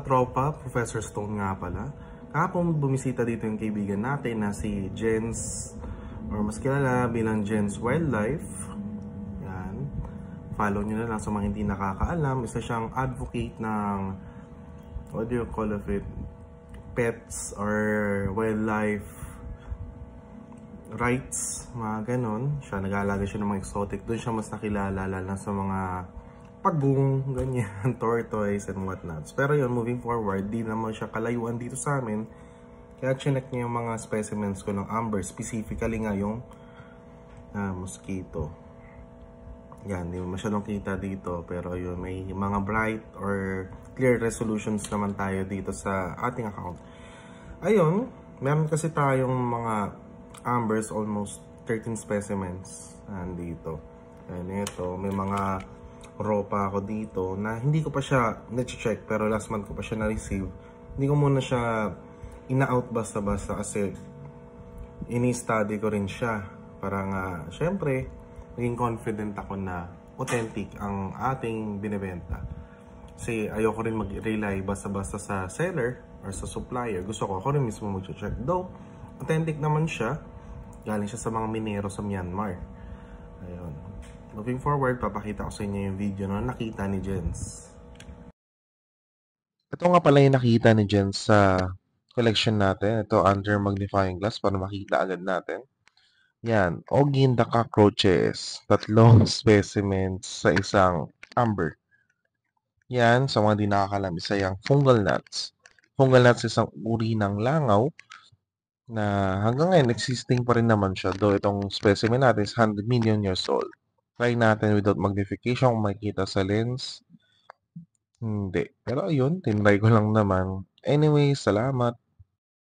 tropa, Professor Stone nga pala. Kahapon bumisita dito yung kaibigan natin na si Jens, or mas kilala bilang Jens Wildlife. Yan. Follow nyo na lang sa mga hindi nakakaalam. Isa siyang advocate ng, what do you call of it? Pets or wildlife rights, mga ganon. Siya, nag-aalaga siya ng mga exotic. Doon siya mas nakilala, lalo sa mga pagong, ganyan, tortoise and whatnots. Pero yun, moving forward, di naman siya kalayuan dito sa amin. Kaya chinek niya yung mga specimens ko ng amber, specifically nga yung mosquito. Yan, di mo masyadong kita dito. Pero yun, may mga bright or clear resolutions naman tayo dito sa ating account. Ayun, meron kasi tayong mga ambers, almost 13 specimens nandito. And ito, may mga raw pa ako dito na hindi ko pa siya na-check, pero last month ko pa siya na-receive. Hindi ko muna siya ina-out basta-basta kasi ini-study ko rin siya para nga, syempre, maging confident ako na authentic ang ating binibenta. Kasi ayoko rin mag-rely basta-basta sa seller or sa supplier. Gusto ko ako rin mismo mag-check. Though, authentic naman siya. Galing siya sa mga minero sa Myanmar. Ayun. Moving forward, papakita ko sa inyo yung video na nakita ni Jens. Ito nga pala yung nakita ni Jens sa collection natin. Ito under magnifying glass para makita agad natin. Yan, Ogin the cockroaches. Tatlong specimens sa isang amber. Yan, sa mga di nakakalam, isa yung fungal gnats. Fungal gnats isang uri ng langaw na hanggang ngayon existing pa rin naman siya. Though itong specimen natin is 100 million years old. Try natin without magnification kung makikita sa lens. Hindi. Pero ayun, tinry ko lang naman. Anyway, salamat.